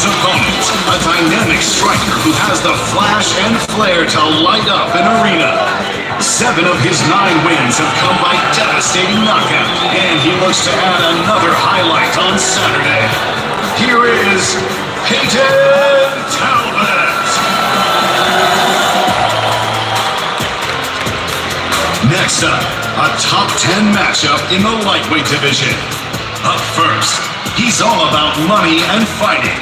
his opponent, a dynamic striker who has the flash and flair to light up an arena. 7 of his 9 wins have come by devastating knockout, and he looks to add another highlight on Saturday. Here is Payton Talbot. Next up, a top 10 matchup in the lightweight division. Up first, he's all about money and fighting.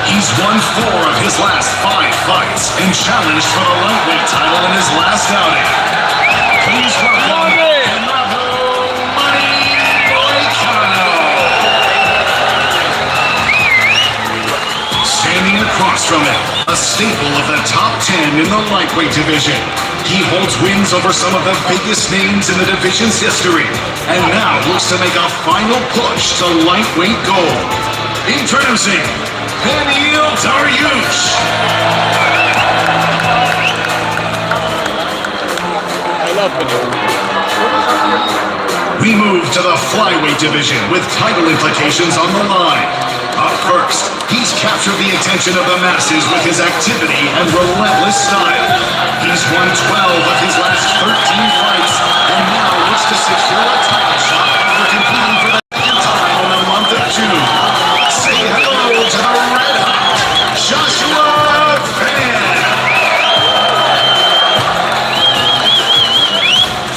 He's won 4 of his last 5 fights and challenged for the lightweight title in his last outing. Please welcome Renato Money Moicano. Standing across from him, a staple of the top 10 in the lightweight division. He holds wins over some of the biggest names in the division's history, and now looks to make a final push to lightweight gold. Introducing Beneil Dariush. I love Beneil. We move to the flyweight division with title implications on the line. Up first, he's captured the attention of the masses with his activity and relentless style. He's won 12 of his last 13 fights and now looks to secure a title shot after competing for the 2nd time in the month of June. Say hello to the red hot Joshua Van.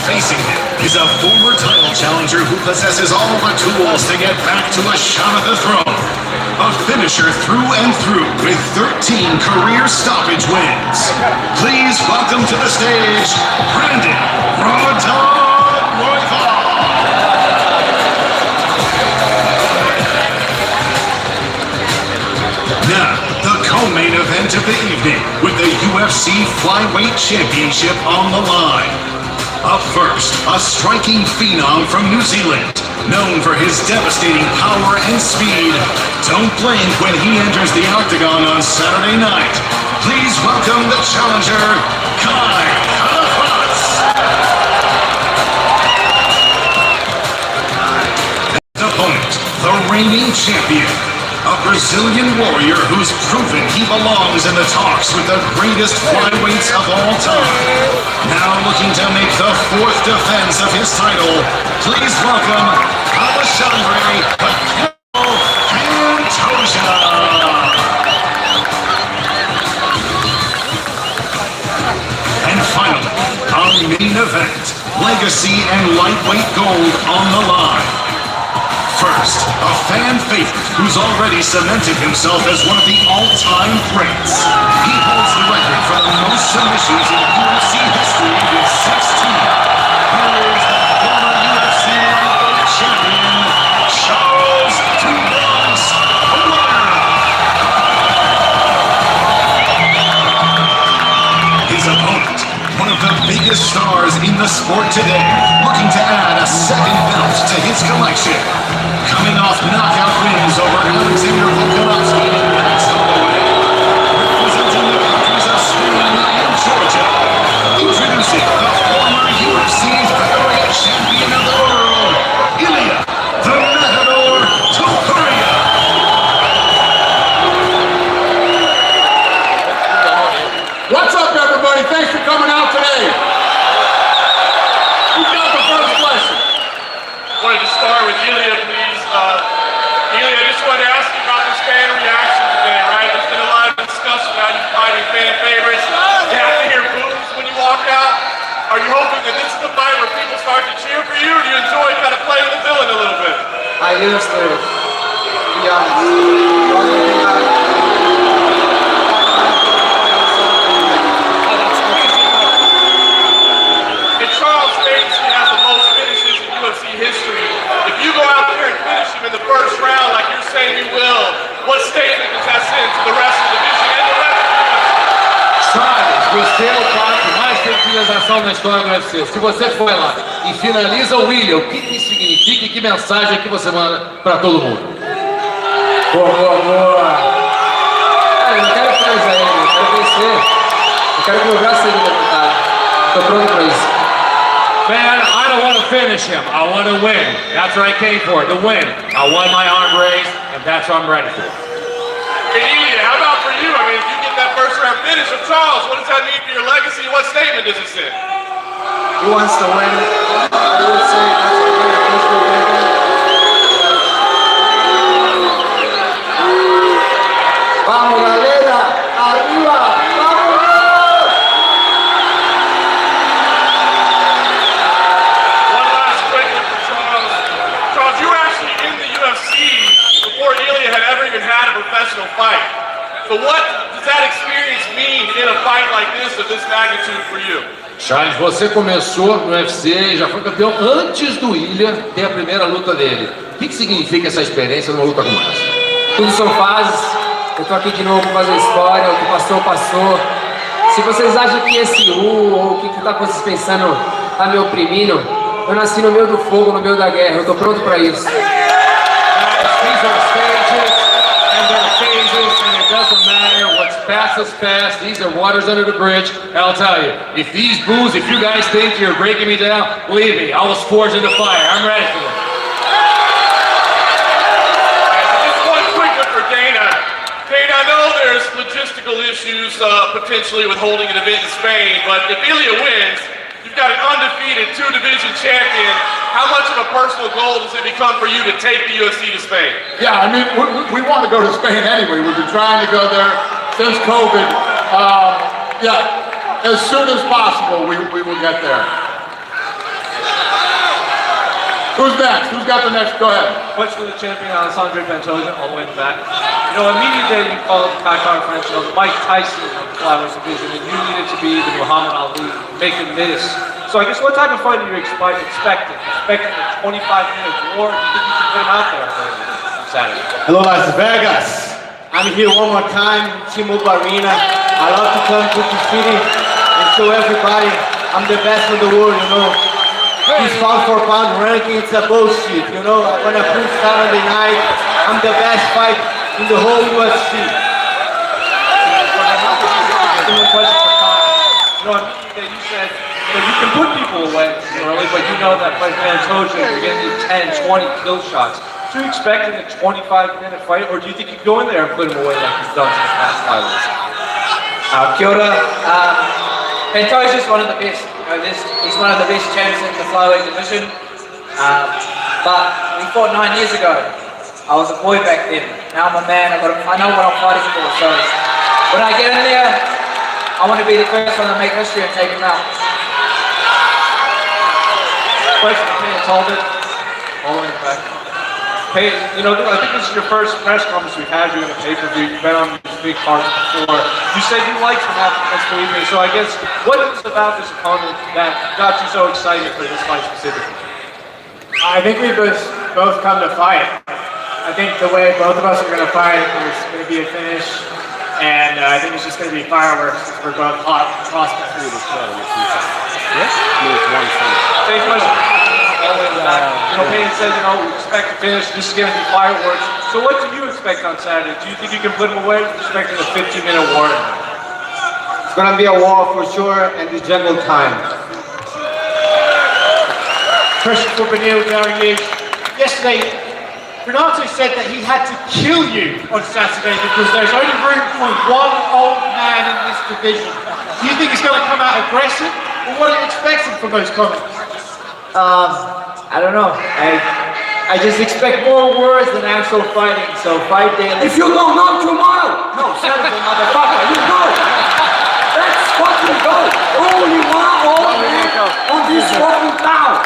Facing him is a former title challenger who possesses all the tools to get back to a shot at the throne. A finisher through and through with 13 career stoppage wins. Please welcome to the stage, Brandon Rodon Royval. Now, the co-main event of the evening with the UFC Flyweight Championship on the line. Up first, a striking phenom from New Zealand, known for his devastating power and speed. Don't blink when he enters the octagon on Saturday night. Please welcome the challenger, Kai Kara-France. His opponent, the reigning champion, a Brazilian warrior who's proven he belongs in the talks with the greatest flyweights of all time. Now looking to make the 4th defense of his title, please welcome Alexandre Pantoja. And finally, our main event, legacy and lightweight gold on the line. First, a fan favorite who's already cemented himself as one of the all-time greats. He holds the record for the most submissions in UFC history with 16. Here is the former UFC lightweight champion, Charles Dumas. His opponent, one of the biggest stars in the sport today, looking to add a 2nd belt to his collection. Coming off knockout wins over Alexander Volkanovski and Max Holloway, representing the countries of Spain and Georgia. Introducing the former UFC featherweight champion of the world, Ilia the Matador Topuria. What's up, everybody? Thanks for coming out today. Who's got the first question? I wanted to start with Ilia, please. Ilia, I just wanted to ask you about this fan reaction today, right? There's been a lot of discussion about you fighting fan favorites. You have to hear boos when you walk out. Are you hoping that this is the fight where people start to cheer for you, or do you enjoy kind of playing the villain a little bit? I used to be honest. And Charles Davis has the most finishes in UFC history. If you go out there and finish him in the first round like you're saying you will, what statement does that send to the rest of the division and the rest of the UFC? Charles, você é o cara que mais tem finalização na história do UFC. Se você foi lá e finaliza o William, o que isso significa e que mensagem que você manda para todo mundo? Boa. Eu não quero finalizar ele, eu quero vencer. Eu quero que o meu braço seja levantado. Estou pronto para isso. Man, I don't want to finish him. I want to win. That's what I came for, to win. I want my arm raised, and that's what I'm ready for. Hey, Ilya, how about for you? I mean, if you get that first round finish of Charles, what does that mean for your legacy? What statement does it send? He wants to win. I would say that's a very peaceful win. Vamos, galera! Arriba! Vamos! One last quick one for Charles. Charles, you were actually in the UFC before Ilya had ever even had a professional fight. So what does that experience mean in a fight like this of this magnitude for you? Charles, você começou no UFC e já foi campeão antes do Ilya ter a primeira luta dele. O que significa essa experiência numa luta como essa? Tudo são fases. Eu tô aqui de novo pra fazer história. O que passou, passou. Se vocês acham que esse ou o que tá vocês pensando tá me oprimindo, eu nasci no meio do fogo, no meio da guerra. Eu tô pronto pra isso. These are stages and they're phases and it doesn't matter. What's past is past. These are waters under the bridge. And I'll tell you, if these boos, if you guys think you're breaking me down, believe me, I was forged into fire. I'm ready for it. Just one quick one for Dana. Dana, I know there's logistical issues potentially with holding an event in Spain, but if Ilya wins, you've got an undefeated two-division champion. How much of a personal goal does it become for you to take the UFC to Spain? Yeah, I mean, we want to go to Spain anyway. We've been trying to go there since COVID. Yeah, as soon as possible, we will get there. Who's next? Who's got the next? Go ahead. Question for the champion, Alessandro Pantoja, all the way in the back. You know, immediately you called the Kai Conference, you know, Mike Tyson of the flyweight division, and you needed to be the Muhammad Ali, make him miss. So I guess what type of fight are you expecting? Expecting a 25-minute war? Do you think you can put him out there on Saturday? Hello Las Vegas. I'm here one more time, T-Mobile Arena. I love to come to the city and show everybody I'm the best in the world, you know. This pound for pound ranking, it's a bullshit, you know. I'm gonna prove Saturday night, I'm the best fight in the whole UFC. Similar question for Kai. You know, immediately you said that you can put people away early, but you know that fight Pantoja, you're gonna need 10, 20 kill shots. Do you expect a 25-minute fight, or do you think you go in there and put him away like he's done in the past 5 weeks? Kia ora. Pantoja is one of the best. He's one of the best champs in the flyweight division. But we fought 9 years ago. I was a boy back then. Now I'm a man. I know what I'm fighting for. So when I get in there, I want to be the first one to make history and take him out. Question for Payne Talbot, all in the back. Hey, you know, I think this is your first press conference we've had you in a pay-per-view. You've been on these big cards before. You said you liked him against Felipe, so I guess what is it about this opponent that got you so excited for this fight specifically? I think we both come to fight. I think the way both of us are going to fight, there's going to be a finish, and I think it's just going to be fireworks. We're both hot prospects. Same question. All the way in the back. You know, Payne said, you know, we expect to finish. This is going to be fireworks. So what do you expect on Saturday? Do you think you can put him away? Or are you expecting a 15-minute war? It's gonna be a war for sure, and the jungle time. Question for Beneil Dariush. Yesterday, Renato said that he had to kill you on Saturday because there's only room for one old man in this division. Do you think he's going to come out aggressive, or what are you expecting from those comments? I don't know. I just expect more words than actual fighting. So fight daily. If you don't know tomorrow, no, Saturday, motherfucker, you go. Let's fucking go. Only one old man on this fucking town.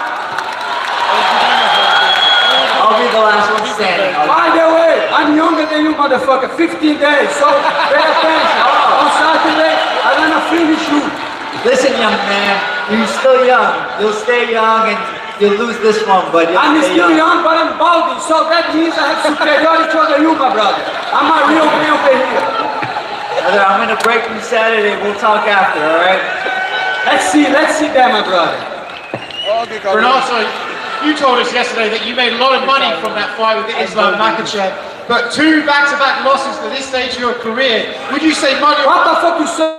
I'll be the last one standing. By the way, I'm younger than you, motherfucker. 15 days. So pay attention. On Saturday, I'm gonna finish you. Listen, young man, you're still young. You'll stay young and you'll lose this one, but you'll I'm stay still young, but I'm balding, so that means I have superiority over you, my brother. I'm a real man over here. Brother, I'm gonna break you Saturday. We'll talk after, all right? Let's see that, my brother. Renato, you told us yesterday that you made a lot of money from that fight with Islam Makhachev, but 2 back-to-back losses at this stage of your career. Would you say money? What the fuck you say?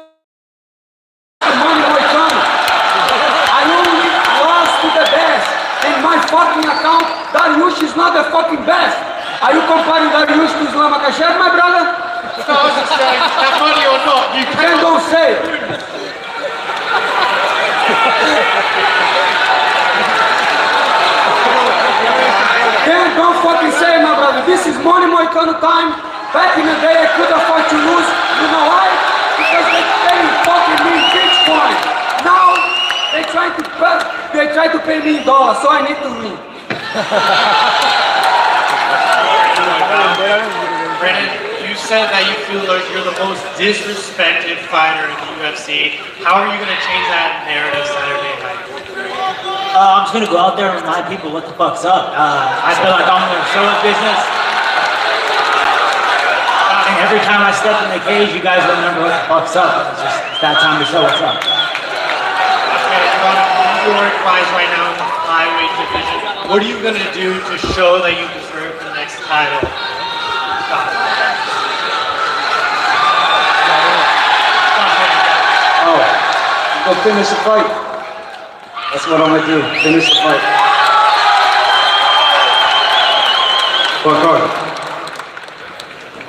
Money will come. I only lost to the best. In my fucking account, Dariush is not the fucking best. Are you comparing Dariush to Islam Makhachev, my brother? cannot. You Then cannot. don't say it. Then don't fucking say it, my brother. This is money Moicano time. Back in the day, I could afford to lose. You know why? Because they fucking me in Bitcoin. Now they try to pay me in dollars, so I need to win. Brennan, you said that you feel like you're the most disrespected fighter in the UFC. How are you going to change that narrative Saturday night? I'm just gonna go out there and remind people what the fuck's up. I feel like I'm in the show business. And every time I step in the cage, you guys remember what the fuck's up. It's that time to show what's up. Okay, you are advised right now in the flyweight division. What are you going to do to show that you deserve the next title? Go finish the fight. That's what I'm gonna do. Finish the fight.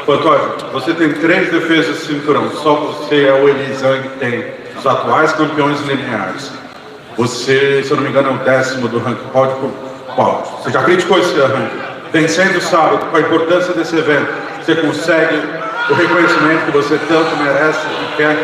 Pantoja, você tem 3 defesas de cinturão. Só você é o Eli Zhang que tem os atuais campeões lineares. Você, se eu não me engano, é o 10º do ranking pódio por pódio. Você já criticou esse ranking. Vencendo sábado, com a importância desse evento, você consegue o reconhecimento que você tanto merece e quer.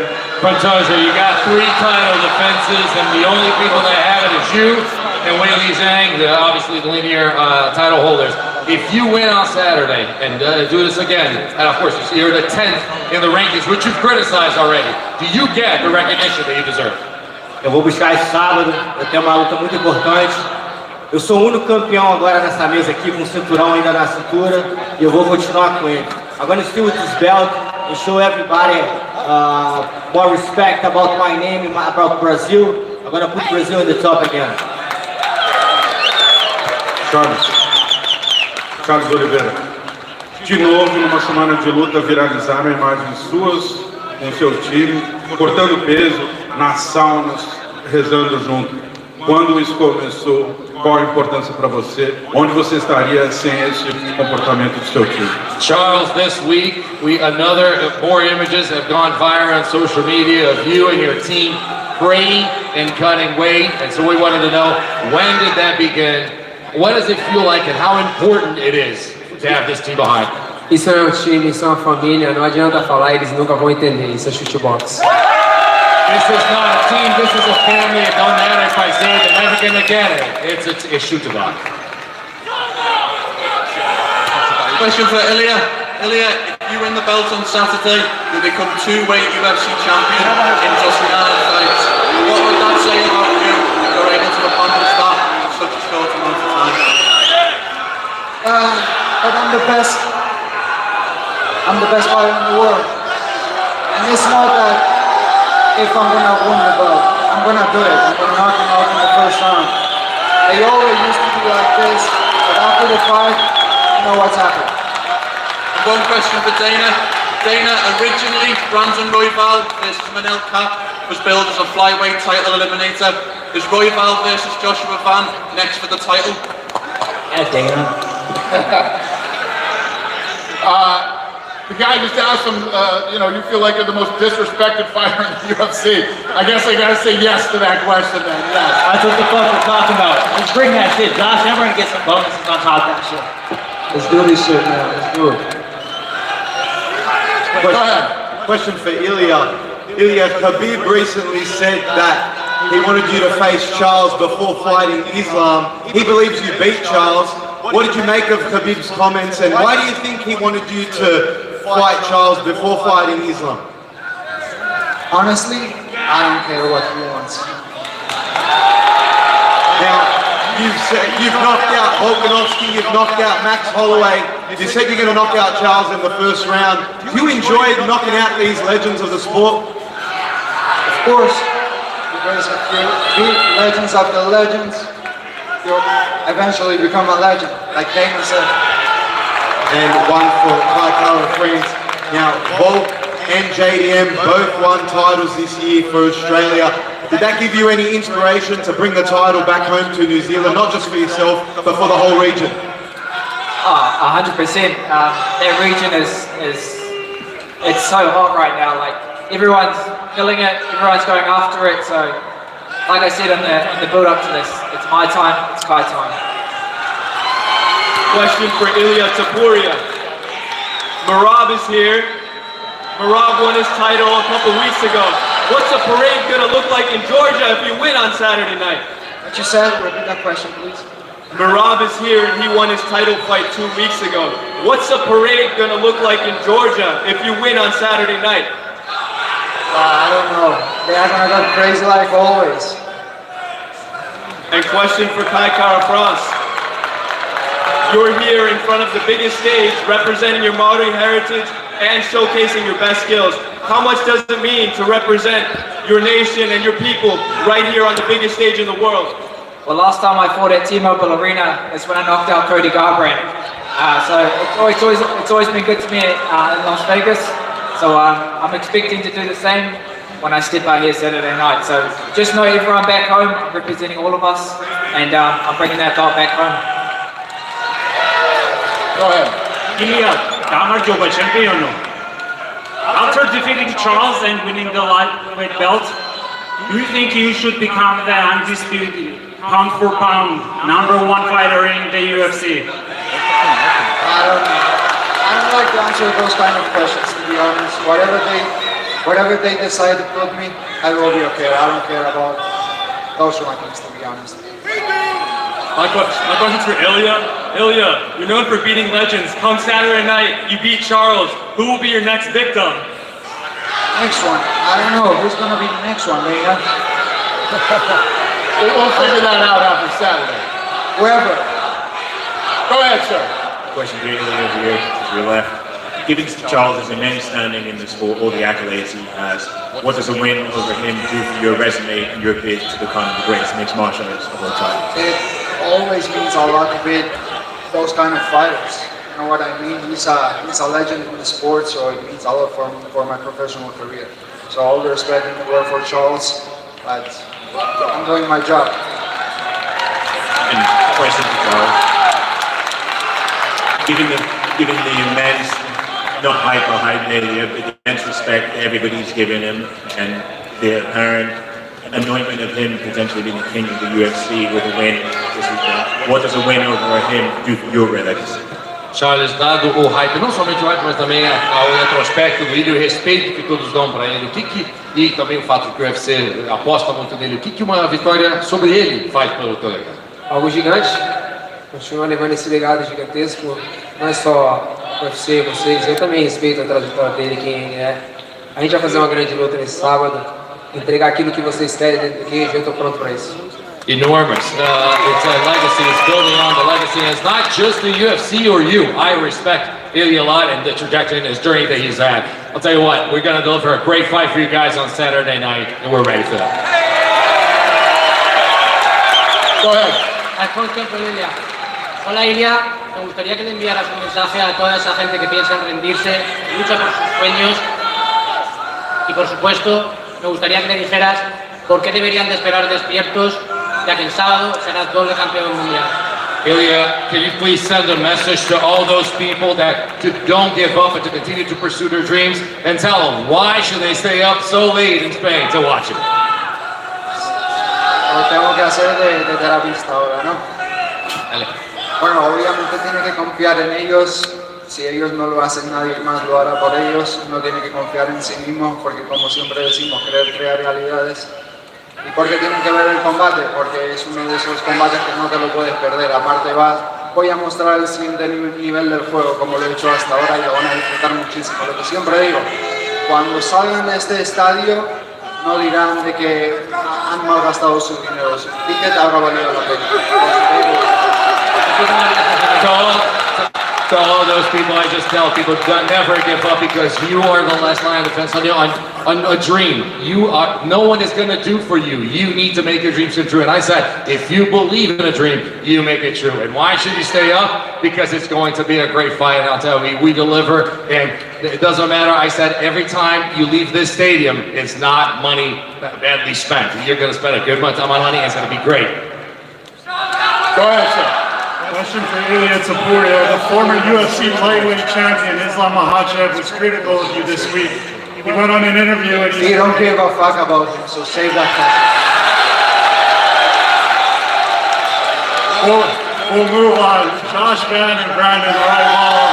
Pantoja, you got 3 title defenses, and the only people that have it is you and Weili Zhang, obviously the linear title holders. If you win on Saturday and do this again, and of course you're the 10th in the rankings, which you've criticized already, do you get the recognition that you deserve? Eu vou buscar esse sábado, eu tenho uma luta muito importante. Eu sou o único campeão agora nessa mesa aqui, com o cinturão ainda na cintura, e eu vou continuar com ele. I'm gonna steal with this belt and show everybody more respect about my name and about Brazil. I'm gonna put Brazil in the top again. Charles Oliveira, de novo numa semana de luta viralizaram imagens suas com seu time, cortando peso, nas saunas, rezando junto. Quando isso começou, qual a importância para você? Onde você estaria sem esse comportamento do seu time? Charles, this week, more images have gone viral on social media of you and your team praying and cutting weight, and so we wanted to know, when did that begin? What does it feel like, and how important it is to have this team behind? Isso é um time, isso é uma família, não adianta falar, eles nunca vão entender, isso é shootbox. This is not a team, this is a family. It don't matter if I say it, they're never gonna get it. It's shoot-to-box. Question for Ilya. Ilya, if you win the belt on Saturday, you'll become 2-weight UFC champion in just 9 fights. What would that say about you if you're able to accomplish that in such a short amount of time? But I'm the best fighter in the world. And it's not that if I'm gonna win the belt, I'm gonna do it. I'm gonna knock him out in the first round. They always used to be like this, but after the fight, you know what's happened. One question for Dana. Dana, originally Brandon Royval versus Manel Kape was billed as a flyweight title eliminator. Is Royval versus Joshua Van next for the title? Yeah, Dana. The guy just asked him, you feel like you're the most disrespected fighter in the UFC. I guess I gotta say yes to that question then, yes. That's what the fuck we're talking about. Let's bring that shit. Josh, everyone gets some bonuses on top of that shit. Let's do this shit, man. Let's do it. Go ahead. Question for Ilya. Ilya, Khabib recently said that he wanted you to face Charles before fighting Islam. He believes you beat Charles. What did you make of Khabib's comments, and why do you think he wanted you to fight Charles before fighting Islam? Honestly, I don't care what he wants. Now, you've knocked out Volkanovski, you've knocked out Max Holloway. You said you're going to knock out Charles in the first round. Do you enjoy knocking out these legends of the sport? Of course, because if you beat legends after legends, you'll eventually become a legend, like Dana said. And one for Kai Kara Friends. Now, Volk and JDM both won titles this year for Australia. Did that give you any inspiration to bring the title back home to New Zealand, not just for yourself, but for the whole region? 100%. That region is it's so hot right now. Like everyone's killing it, everyone's going after it. So, like I said in the build up to this, it's my time, it's Kai time. Question for Ilia Topuria. Merab is here. Merab won his title a couple weeks ago. What's the parade gonna look like in Georgia if you win on Saturday night? What you said? Repeat that question, please. Merab is here and he won his title fight 2 weeks ago. What's the parade gonna look like in Georgia if you win on Saturday night? I don't know. They are gonna go crazy like always. And question for Kai Kara France. You're here in front of the biggest stage, representing your Maori heritage and showcasing your best skills. How much does it mean to represent your nation and your people right here on the biggest stage in the world? Well, last time I fought at T-Mobile Arena is when I knocked out Cody Garbrandt. So it's always been good to me in Las Vegas. So I'm expecting to do the same when I step out here Saturday night. So just know everyone back home, I'm representing all of us, and I'm bringing that belt back home. Go ahead. Ilya, Damar Joba champion. After defeating Charles and winning the lightweight belt, do you think you should become the undisputed pound for pound #1 fighter in the UFC? I don't like to answer those kind of questions, to be honest. Whatever they decide to put me, I will be okay. I don't care about those rankings, to be honest. My question's for Ilya. Ilya, you're known for beating legends. Come Saturday night, you beat Charles. Who will be your next victim? Next one. I don't know. Who's going to be the next one, man? We'll figure that out after Saturday. Whoever. Go ahead, sir. Question to Ilya over here to your left. Given Charles' immense standing in the sport, all the accolades he has, what does a win over him do for your resume and your bid to become the greatest mixed martial artist of all time? It always means a lot to beat those kind of fighters. You know what I mean? He's a legend in the sport, so it means a lot for my professional career. So all the respect in the world for Charles, but I'm doing my job. And question for Charles. Given the immense, not hype or hype media, but the immense respect that everybody's given him and the apparent anointment of him potentially being the king of the UFC with a win this weekend, what does a win over him do for your legacy? Charles, dado o hype, não somente o hype, mas também o retrospecto do líder, o respeito que todos dão para ele, e também o fato que o UFC aposta muito nele, o que uma vitória sobre ele faz pelo teu legado? Algo gigante, continua levando esse legado gigantesco, não é só o UFC, vocês, eu também respeito a trajetória dele, quem ele é. A gente vai fazer uma grande luta nesse sábado, entregar aquilo que vocês querem dentro do cage, eu estou pronto para isso. Enormous. It's a legacy. It's building on the legacy. And it's not just the UFC or you. I respect Ilya a lot and the trajectory and his journey that he's had. I'll tell you what, we're going to deliver a great fight for you guys on Saturday night, and we're ready for that. Go ahead. Alfonso con Ilya. Hola Ilya, me gustaría que le enviaras un mensaje a toda esa gente que piensa en rendirse, lucha por sus sueños y por supuesto me gustaría que le dijeras por qué deberían de esperar despiertos ya que el sábado serás doble campeón mundial. Ilya, can you please send a message to all those people that don't give up and to continue to pursue their dreams and tell them why should they stay up so late in Spain to watch it? Lo tengo que hacer de terapista ahora, ¿no? Bueno, obviamente tiene que confiar en ellos. Si ellos no lo hacen, nadie más lo hará por ellos. Uno tiene que confiar en sí mismo, porque como siempre decimos, querer crear realidades. ¿Y por qué tienen que ver el combate? Porque es uno de esos combates que no te lo puedes perder. Aparte voy a mostrar el siguiente nivel del juego, como lo he hecho hasta ahora, y lo van a disfrutar muchísimo. Lo que siempre digo, cuando salgan de este estadio, no dirán de que han malgastado su dinero. Su ticket habrá valido la pena. To all those people, I just tell people, never give up because you are the last line of defense on a dream. No one is going to do for you. You need to make your dreams come true. And I said, if you believe in a dream, you make it true. And why should you stay up? Because it's going to be a great fight. And I'll tell you, we deliver. And it doesn't matter. I said, every time you leave this stadium, it's not money badly spent. You're going to spend a good amount of money. And it's going to be great. Go ahead, sir. Question for Ilia Topuria. The former UFC lightweight champion Islam Makhachev was critical of you this week. He went on an interview and He don't give a fuck about him, so save that We'll move on. Josh Van and Brandon Royval.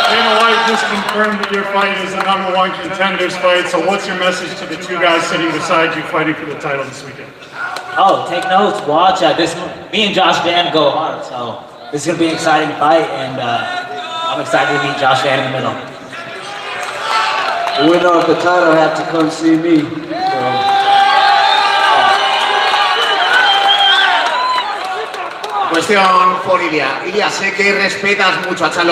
Dana White just confirmed that your fight is the #1 contenders fight. So what's your message to the two guys sitting beside you fighting for the title this weekend? Oh, take notes, watch. Me and Josh Van go hard, so this is gonna be an exciting fight, and I'm excited to meet Josh Van in the middle. The winner of the title had to come see me. Cuestión por Ilia. Ilia, sé que respetas mucho a Chas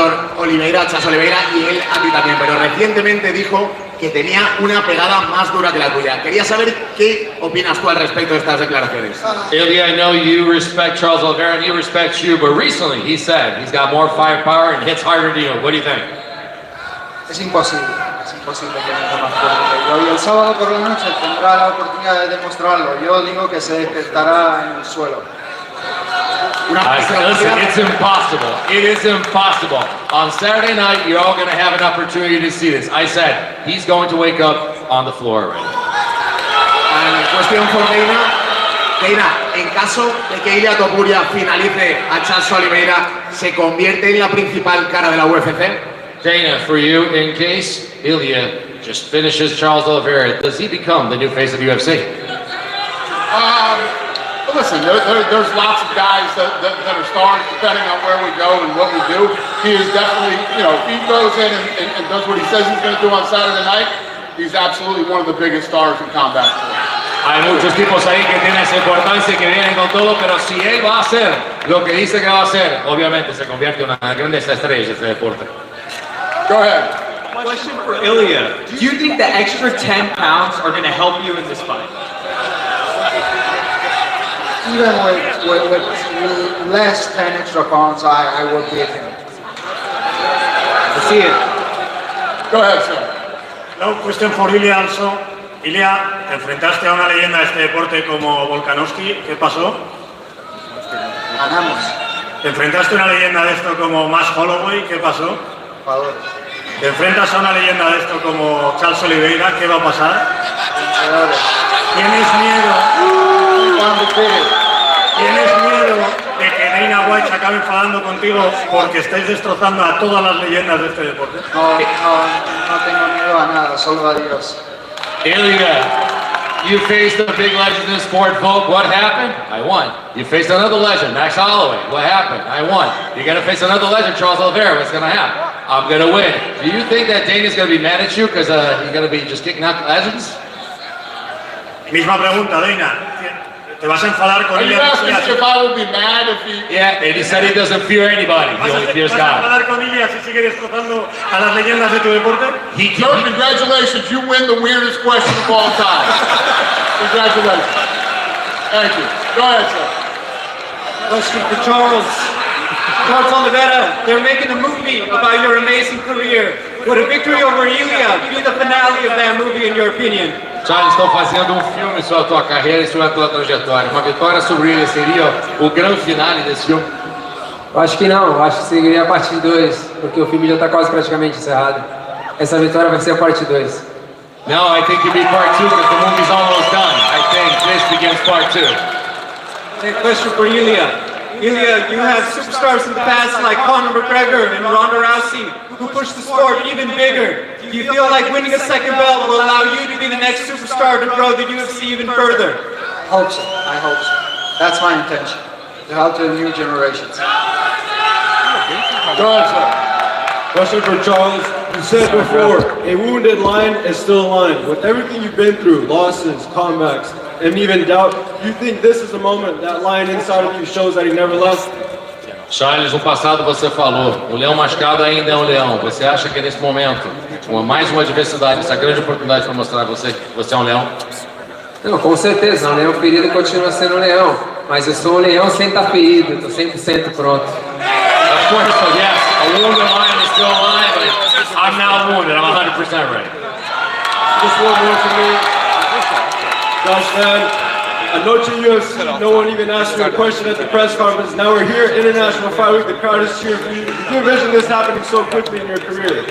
Oliveira y él a ti también, pero recientemente dijo que tenía una pegada más dura que la tuya. Quería saber qué opinas tú al respecto de estas declaraciones. Ilya, I know you respect Charles Oliveira and he respects you, but recently he said he's got more firepower and hits harder than you. What do you think? Es imposible que venga más fuerte que yo. Y el sábado por la noche tendrá la oportunidad de demostrarlo. Yo digo que se despertará en el suelo. Listen, it's impossible. It is impossible. On Saturday night, you're all going to have an opportunity to see this. I said, he's going to wake up on the floor already. Cuestión por Dana. Dana, en caso de que Ilia Topuria finalice a Charles Oliveira, ¿se convierte en la principal cara de la UFC? Dana, for you, in case Ilya just finishes Charles Oliveira, does he become the new face of UFC? Listen, there's lots of guys that are stars depending on where we go and what we do. He is definitely, if he goes in and does what he says he's going to do on Saturday night, he's absolutely one of the biggest stars in combat sports. Hay muchos tipos ahí que tienen esa importancia, que vienen con todo, pero si él va a hacer lo que dice que va a hacer, obviamente se convierte en una grande estrella de este deporte. Go ahead. Question for Ilya. Do you think the extra 10 pounds are going to help you in this fight? Even with less 10 extra pounds, I will beat him. I see it. Go ahead, sir. No question for Ilya also. Ilya, te enfrentaste a una leyenda de este deporte como Volkanovski. ¿Qué pasó? Ganamos. Te enfrentaste a una leyenda de esto como Max Holloway. ¿Qué pasó? Jugadores. Te enfrentas a una leyenda de esto como Charles Oliveira. ¿Qué va a pasar? ¿Tienes miedo? ¿Tienes miedo de que Dana White se acabe enfadando contigo porque estáis destrozando a todas las leyendas de este deporte? No tengo miedo a nada, solo a Dios. Ilya, you faced a big legend in the sport, Volk. What happened? I won. You faced another legend, Max Holloway. What happened? I won. You're going to face another legend, Charles Oliveira. What's going to happen? I'm going to win. Do you think that Dana's going to be mad at you because he's going to be just kicking out legends? Misma pregunta, Dana. ¿Te vas a enfadar con Are you Ilya? asking if I would be mad if he... Yeah, and he said he doesn't fear anybody. He only fears ¿Vas a God. enfadar con Ilya si sigue destrozando a las leyendas de tu deporte? Sir, congratulations. You win the weirdest question of all time. Congratulations. Thank you. Go ahead, sir. Question for Charles. Charles Oliveira, they're making a movie about your amazing career. Would a victory over Ilya be the finale of that movie in your opinion? Charles, estão fazendo um filme sobre a tua carreira e sobre a tua trajetória. Uma vitória sobre ele seria o grande finale desse filme? Eu acho que não, eu acho que seria a parte 2, porque o filme já está quase praticamente encerrado. Essa vitória vai ser a parte 2. No, I think it'd be part 2 because the movie's almost done. I think this begins part 2. A question for Ilya. Ilya, you have superstars in the past like Conor McGregor and Ronda Rousey who pushed the sport even bigger. Do you feel like winning a second belt will allow you to be the next superstar to grow the UFC even further? I hope so. That's my intention. To help the new generations. Go ahead, sir. Question for Charles. You said before, a wounded lion is still a lion. With everything you've been through, losses, comebacks, and even doubt, you think this is the moment that lion inside of you shows that he never left? Charles, no passado você falou, o leão machucado ainda é um leão. Você acha que nesse momento, mais uma adversidade, essa grande oportunidade para mostrar a você que você é um leão? Não, com certeza, o leão ferido continua sendo um leão, mas eu sou um leão sem estar ferido, estou 100% pronto. Of course, so yes, a wounded lion is still alive, but I'm now wounded, I'm 100% ready. Just one more for me. Josh Van, Anoche UFC, no one even asked you a question at the press conference. Now we're here, International Fight Week, the crowd is cheering for you. Can you envision this happening so quickly in your career?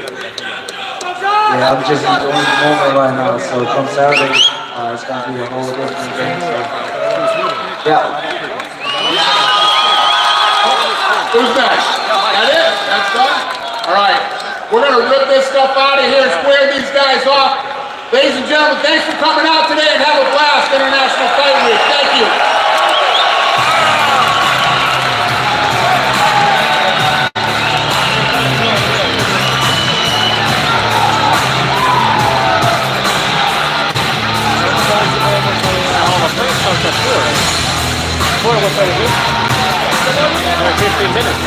I'm just enjoying the moment right now. So come Saturday, it's gonna be a whole different game. So yeah. Who's next? That it? That's done? All right. We're going to rip this stuff out of here and square these guys off. Ladies and gentlemen, thanks for coming out today and have a blast, International Fight Week. Thank you. What? 15 minutes.